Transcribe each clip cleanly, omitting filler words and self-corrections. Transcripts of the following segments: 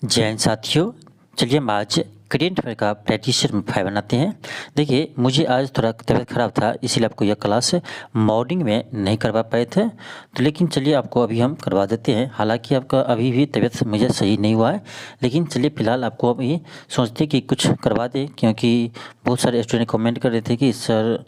जय हिंद साथियों, चलिए हम आज करेंट अफेयर का प्रैक्टिस फाइव बनाते हैं। देखिए, मुझे आज थोड़ा तबीयत ख़राब था, इसीलिए आपको यह क्लास मॉर्निंग में नहीं करवा पाए थे। तो लेकिन चलिए आपको अभी हम करवा देते हैं। हालांकि आपका अभी भी तबीयत मुझे सही नहीं हुआ है, लेकिन चलिए फ़िलहाल आपको अभी सोचते कि कुछ करवा दें, क्योंकि बहुत सारे स्टूडेंट कमेंट कर रहे थे कि सर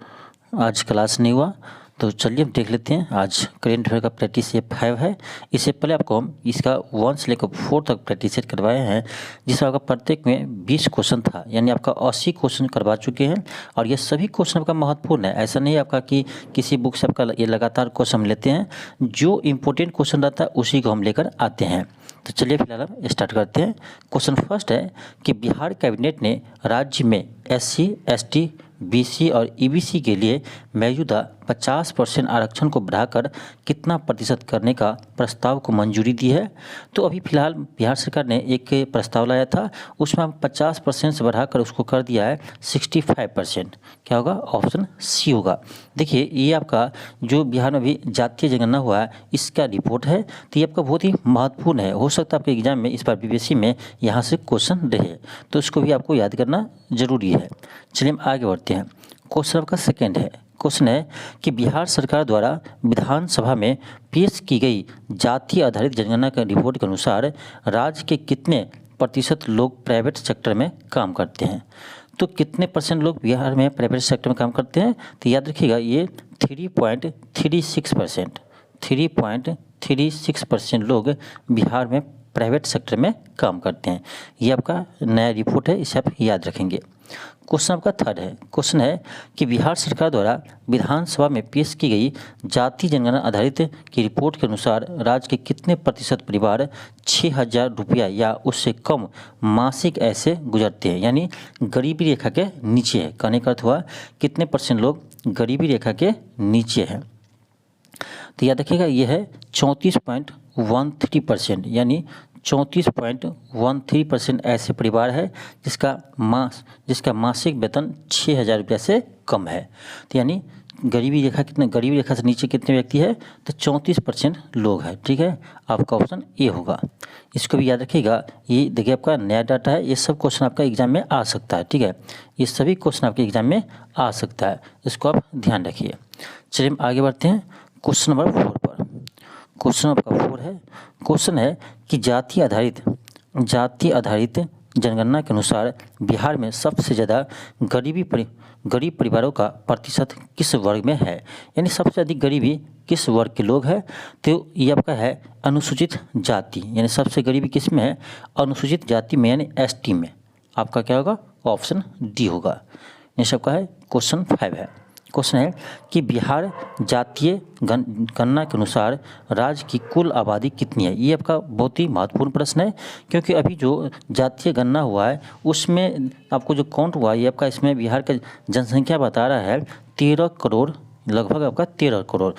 आज क्लास नहीं हुआ। तो चलिए हम देख लेते हैं। आज करेंट अफेयर का प्रैक्टिस ये 5 है। इससे पहले आपको हम इसका 1 से लेकर 4 तक प्रैक्टिस करवाए हैं, जिसमें आपका प्रत्येक में 20 क्वेश्चन था, यानी आपका 80 क्वेश्चन करवा चुके हैं। और ये सभी क्वेश्चन आपका महत्वपूर्ण है। ऐसा नहीं है आपका कि किसी बुक से आपका ये लगातार क्वेश्चन हम लेते हैं, जो इम्पोर्टेंट क्वेश्चन रहता है उसी को हम लेकर आते हैं। तो चलिए फिलहाल हम स्टार्ट करते हैं। क्वेश्चन फर्स्ट है कि बिहार कैबिनेट ने राज्य में SC, ST, BC और EBC के लिए मौजूदा 50% आरक्षण को बढ़ाकर कितना प्रतिशत करने का प्रस्ताव को मंजूरी दी है। तो अभी फिलहाल बिहार सरकार ने एक प्रस्ताव लाया था, उसमें 50% से बढ़ाकर उसको कर दिया है 65%। क्या होगा? ऑप्शन सी होगा। देखिए, ये आपका जो बिहार में भी जातीय जनगणना हुआ है, इसका रिपोर्ट है। तो ये आपका बहुत ही महत्वपूर्ण है। हो सकता है आपके एग्जाम में इस बार BPSC में यहाँ से क्वेश्चन रहे, तो इसको भी आपको याद करना जरूरी है। चलिए हम आगे बढ़ते हैं। क्वेश्चन आपका सेकेंड है। क्वेश्चन है कि बिहार सरकार द्वारा विधानसभा में पेश की गई जाति आधारित जनगणना के रिपोर्ट के अनुसार राज्य के कितने प्रतिशत लोग प्राइवेट सेक्टर में काम करते हैं। तो कितने परसेंट लोग बिहार में प्राइवेट सेक्टर में काम करते हैं? तो याद रखिएगा, ये 3.36%। 3.36% लोग बिहार में प्राइवेट सेक्टर में काम करते हैं। ये आपका नया रिपोर्ट है, इसे आप याद रखेंगे। क्वेश्चन आपका थर्ड है। क्वेश्चन है कि बिहार सरकार द्वारा विधानसभा में पेश की गई जाति जनगणना आधारित की रिपोर्ट के अनुसार राज्य के कितने प्रतिशत परिवार 6,000 रुपया या उससे कम मासिक ऐसे गुजरते हैं, यानी गरीबी रेखा के नीचे है। कहने का अर्थ हुआ कितने परसेंट लोग गरीबी रेखा के नीचे हैं। तो याद रखिएगा, ये है 34.13%, यानी 34.13% ऐसे परिवार है जिसका मासिक वेतन 6,000 रुपया से कम है। तो यानी गरीबी रेखा से नीचे कितने व्यक्ति है? तो 34% लोग हैं। ठीक है, आपका ऑप्शन ए होगा। इसको भी याद रखिएगा। ये देखिए आपका नया डाटा है, ये सब क्वेश्चन आपका एग्जाम में आ सकता है। ठीक है, ये सभी क्वेश्चन आपके एग्जाम में आ सकता है, इसको आप ध्यान रखिए। चलिए हम आगे बढ़ते हैं क्वेश्चन नंबर 4 पर। क्वेश्चन आपका 4 है। क्वेश्चन है कि जाति आधारित जनगणना के अनुसार बिहार में सबसे ज़्यादा गरीब परिवारों का प्रतिशत किस वर्ग में है, यानी सबसे अधिक गरीबी किस वर्ग के लोग हैं। तो ये आपका है अनुसूचित जाति, यानी सबसे गरीबी किस में है? अनुसूचित जाति में, यानी ST में। आपका क्या होगा? ऑप्शन डी होगा। ये सबका है क्वेश्चन 5 है। क्वेश्चन है कि बिहार जातीय गणना के अनुसार राज्य की कुल आबादी कितनी है। ये आपका बहुत ही महत्वपूर्ण प्रश्न है, क्योंकि अभी जो जातीय गणना हुआ है उसमें आपको जो काउंट हुआ है, ये आपका इसमें बिहार का जनसंख्या बता रहा है 13 करोड़, लगभग आपका 13 करोड़।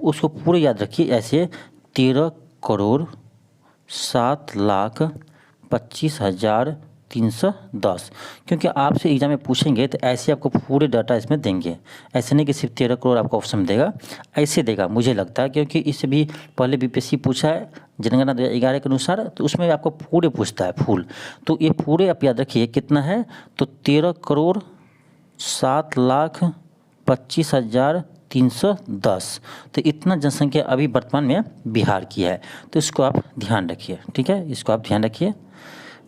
उसको पूरे याद रखिए ऐसे, 13,25,310। क्योंकि आपसे एग्जाम में पूछेंगे तो ऐसे आपको पूरे डाटा इसमें देंगे। ऐसे नहीं कि सिर्फ 13 करोड़ आपको ऑप्शन देगा, ऐसे देगा मुझे लगता है, क्योंकि इससे भी पहले BPSC पूछा है जनगणना 2011 के अनुसार, तो उसमें आपको पूरे पूछता है फुल। तो ये पूरे आप याद रखिए कितना है, तो 13,07,25,310। तो इतना जनसंख्या अभी वर्तमान में बिहार की है, तो इसको आप ध्यान रखिए। ठीक है, इसको आप ध्यान रखिए।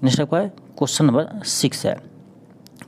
नेक्स्ट आपका है क्वेश्चन नंबर 6 है।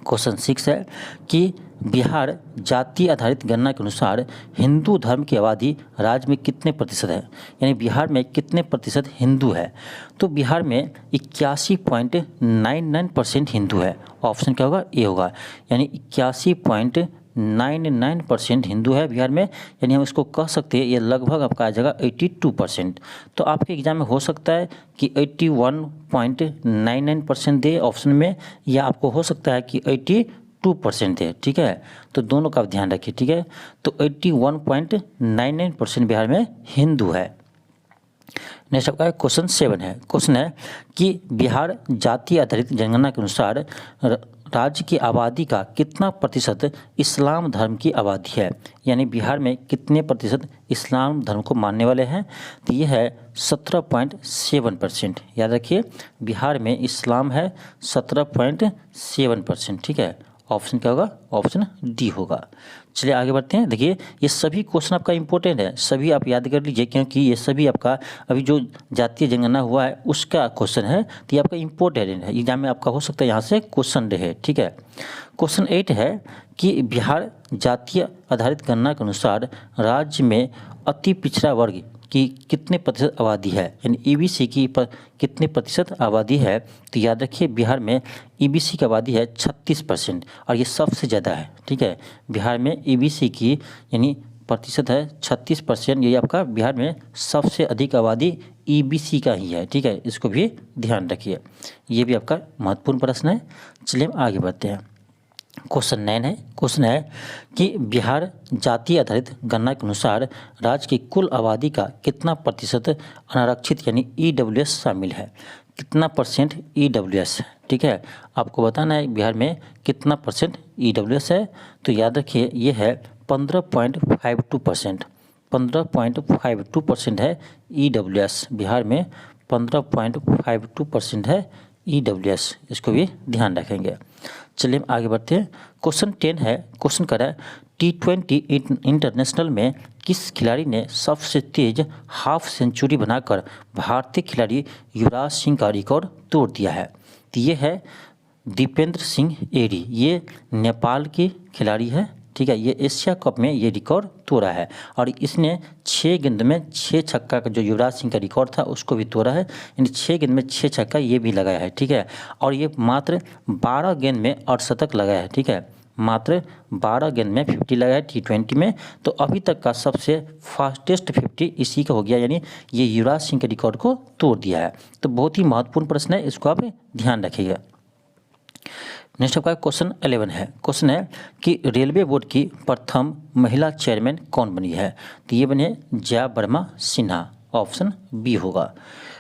क्वेश्चन 6 है कि बिहार जाति आधारित गणना के अनुसार हिंदू धर्म की आबादी राज्य में कितने प्रतिशत है, यानी बिहार में कितने प्रतिशत हिंदू है। तो बिहार में 81.99% हिंदू है। ऑप्शन क्या होगा? ए होगा, यानी 81.99% हिंदू है बिहार में, यानी हम इसको कह सकते हैं ये लगभग आपका आ जाएगा 82%। तो आपके एग्जाम में हो सकता है कि 81.99% दे ऑप्शन में, या आपको हो सकता है कि 82% दे। ठीक है, तो दोनों का आप ध्यान रखिए। ठीक है, तो 81.99% बिहार में हिंदू है। नेक्स्ट आपका क्वेश्चन 7 है। क्वेश्चन है कि बिहार जाति आधारित जनगणना के अनुसार राज्य की आबादी का कितना प्रतिशत इस्लाम धर्म की आबादी है, यानी बिहार में कितने प्रतिशत इस्लाम धर्म को मानने वाले हैं, तो ये है 17.7%। याद रखिए बिहार में इस्लाम है 17.7%। ठीक है, ऑप्शन क्या होगा, ऑप्शन डी होगा। चलिए आगे बढ़ते हैं। देखिए ये सभी क्वेश्चन आपका इंपॉर्टेंट है, सभी आप याद कर लीजिए, क्योंकि ये सभी आपका अभी जो जातीय जनगणना हुआ है उसका क्वेश्चन है, तो ये आपका इंपॉर्टेंट है, एग्जाम में आपका हो सकता है यहाँ से क्वेश्चन रहे। ठीक है, क्वेश्चन 8 है कि बिहार जातीय आधारित गणना के अनुसार राज्य में अति पिछड़ा वर्ग की कितने प्रतिशत आबादी है, यानी ईबीसी की कितने प्रतिशत आबादी है, तो याद रखिए बिहार में ईबीसी की आबादी है 36% और ये सबसे ज़्यादा है। ठीक है, बिहार में ईबीसी की यानी प्रतिशत है 36%, ये आपका बिहार में सबसे अधिक आबादी ईबीसी का ही है। ठीक है, इसको भी ध्यान रखिए, ये भी आपका महत्वपूर्ण प्रश्न है। चलिए हम आगे बढ़ते हैं। क्वेश्चन 9 है, क्वेश्चन है कि बिहार जातीय आधारित गणना के अनुसार राज्य की कुल आबादी का कितना प्रतिशत अनारक्षित यानी ईडब्ल्यूएस शामिल है, कितना परसेंट ईडब्ल्यूएस है। ठीक है, आपको बताना है बिहार में कितना परसेंट ईडब्ल्यूएस है, तो याद रखिए ये है 15.52%। 15.52% है ईडब्ल्यूएस, बिहार में 15.52% है ईडब्ल्यूएस, इसको भी ध्यान रखेंगे। चलिए हम आगे बढ़ते हैं। क्वेश्चन 10 है, क्वेश्चन कर रहा है T20 इंटरनेशनल में किस खिलाड़ी ने सबसे तेज हाफ सेंचुरी बनाकर भारतीय खिलाड़ी युवराज सिंह का रिकॉर्ड तोड़ दिया है, तो ये है दीपेंद्र सिंह एरी, ये नेपाल की खिलाड़ी है। ठीक है, ये एशिया कप में ये रिकॉर्ड तोड़ा है और इसने 6 गेंद में 6 छक्का का जो युवराज सिंह का रिकॉर्ड था उसको भी तोड़ा है, यानी 6 गेंद में 6 छक्का ये भी लगाया है। ठीक है, और ये मात्र 12 गेंद में अर्धशतक लगाया है। ठीक है, मात्र 12 गेंद में 50 लगाया है T20 में, तो अभी तक का सबसे फास्टेस्ट 50 इसी का हो गया, यानी ये युवराज सिंह के रिकॉर्ड को तोड़ दिया है। तो बहुत ही महत्वपूर्ण प्रश्न है, इसको आप ध्यान रखिएगा। नेक्स्ट आपका क्वेश्चन 11 है, क्वेश्चन है कि रेलवे बोर्ड की प्रथम महिला चेयरमैन कौन बनी है, तो ये बने जया वर्मा सिन्हा, ऑप्शन बी होगा।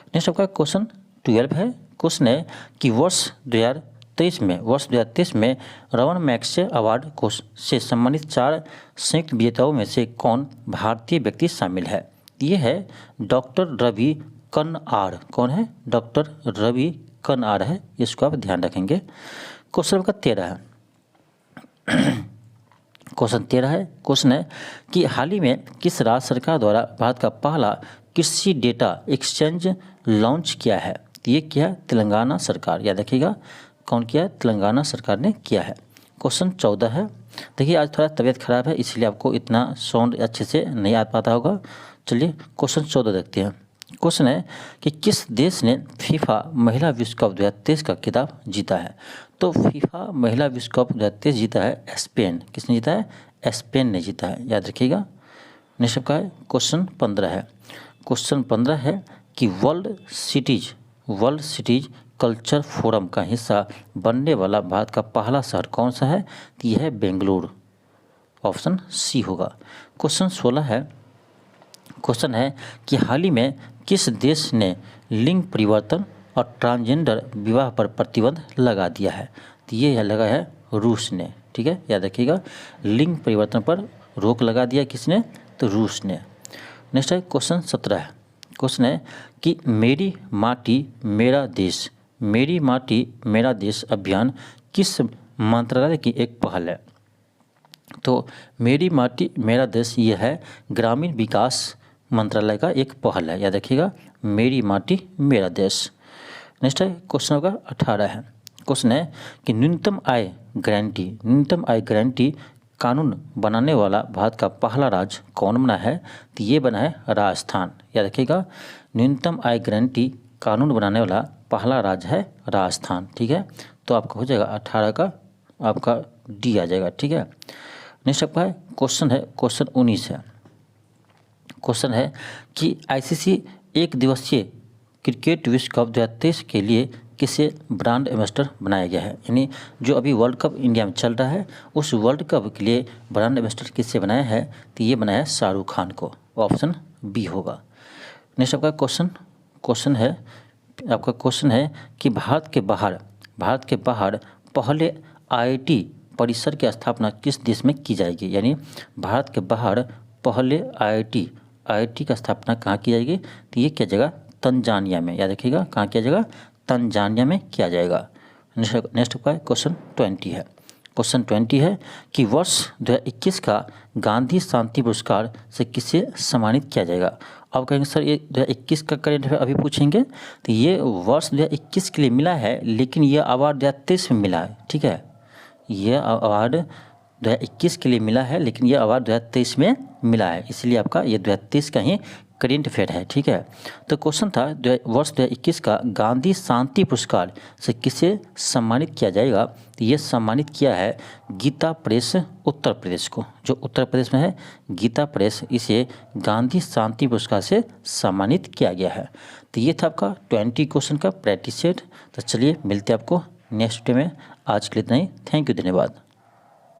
नेक्स्ट आपका क्वेश्चन 12 है, क्वेश्चन है कि वर्ष 2023 में रमन मैग्सेसे अवार्ड को से सम्मानित 4 संयुक्त विजेताओं में से कौन भारतीय व्यक्ति शामिल है, ये है डॉक्टर रवि कनआर। कौन है, डॉक्टर रवि कनआर है, इसको आप ध्यान रखेंगे। क्वेश्चन का 13 है, क्वेश्चन 13 है, क्वेश्चन है कि हाल ही में किस राज्य सरकार द्वारा भारत का पहला कृषि डेटा एक्सचेंज लॉन्च किया है, तो ये क्या है, तेलंगाना सरकार। याद रखिएगा कौन किया है, तेलंगाना सरकार ने किया है। क्वेश्चन 14 है, देखिए आज थोड़ा तबीयत खराब है इसलिए आपको इतना साउंड अच्छे से नहीं आ पाता होगा। चलिए क्वेश्चन 14 देखते हैं। क्वेश्चन है कि किस देश ने फीफा महिला विश्व कप 2023 का खिताब जीता है, तो फीफा महिला विश्व कप 2023 जीता है स्पेन। किसने जीता है, स्पेन ने जीता है, याद रखिएगा। नेक्स्ट आपका है क्वेश्चन 15 है, क्वेश्चन 15 है कि वर्ल्ड सिटीज कल्चर फोरम का हिस्सा बनने वाला भारत का पहला शहर कौन सा है, तो यह है बेंगलुरु, ऑप्शन सी होगा। क्वेश्चन 16 है, क्वेश्चन है कि हाल ही में किस देश ने लिंग परिवर्तन और ट्रांसजेंडर विवाह पर प्रतिबंध लगा दिया है, तो ये लगा है रूस ने। ठीक है, याद रखिएगा लिंग परिवर्तन पर रोक लगा दिया किसने, तो रूस ने। नेक्स्ट है क्वेश्चन 17 है, क्वेश्चन है कि मेरी माटी मेरा देश, मेरी माटी मेरा देश अभियान किस मंत्रालय की एक पहल है, तो मेरी माटी मेरा देश ये है ग्रामीण विकास मंत्रालय का एक पहल है, याद रखिएगा मेरी माटी मेरा देश। नेक्स्ट है क्वेश्चन होगा 18 है, क्वेश्चन है कि न्यूनतम आय गारंटी कानून बनाने वाला भारत का पहला राज्य कौन बना है, तो ये बना है राजस्थान। याद रखिएगा न्यूनतम आय गारंटी कानून बनाने वाला पहला राज्य है राजस्थान। ठीक है, तो आपका हो जाएगा 18 का आपका डी आ जाएगा। ठीक है, नेक्स्ट आपका क्वेश्चन है क्वेश्चन 19 है, क्वेश्चन है कि आईसीसी एक दिवसीय क्रिकेट विश्व कप 2023 के लिए किसे ब्रांड एम्बेसडर बनाया गया है, यानी जो अभी वर्ल्ड कप इंडिया में चल रहा है उस वर्ल्ड कप के लिए ब्रांड एम्बेसडर किससे बनाया है, तो ये बनाया है शाहरुख खान को, ऑप्शन बी होगा। नेक्स्ट आपका क्वेश्चन है आपका क्वेश्चन है कि भारत के बाहर पहले IIT परिसर की स्थापना किस देश में की जाएगी? यानी भारत के बाहर पहले IIT की स्थापना कहाँ की जाएगी? तो ये क्या जगह? तंजानिया में। याद रखिएगा, कहाँ किया जाएगा? तंजानिया में किया जाएगा। नेक्स्ट का क्वेश्चन 20 है। क्वेश्चन 20 है कि वर्ष 2021 का गांधी शांति पुरस्कार से किसे सम्मानित किया जाएगा? अब कहेंगे सर ये 2021 का करेंट अफेयर अभी पूछेंगे, तो ये वर्ष 2021 के लिए मिला है, लेकिन ये अवार्ड 2023 में मिला है। ठीक है, ये अवार्ड 2021 के लिए मिला है, लेकिन ये अवार्ड 2023 में मिला है, इसलिए आपका ये 2023 का ही करेंट अफेयर है। ठीक है, तो क्वेश्चन था वर्ष 2021 का गांधी शांति पुरस्कार से किसे सम्मानित किया जाएगा? तो ये सम्मानित किया है गीता प्रेस उत्तर प्रदेश को। जो उत्तर प्रदेश में है गीता प्रेस, इसे गांधी शांति पुरस्कार से सम्मानित किया गया है। तो ये था आपका 20 क्वेश्चन का प्रैक्टिस सेट। तो चलिए मिलते हैं आपको नेक्स्ट डे में। आज के लिए इतना ही। थैंक यू, धन्यवाद।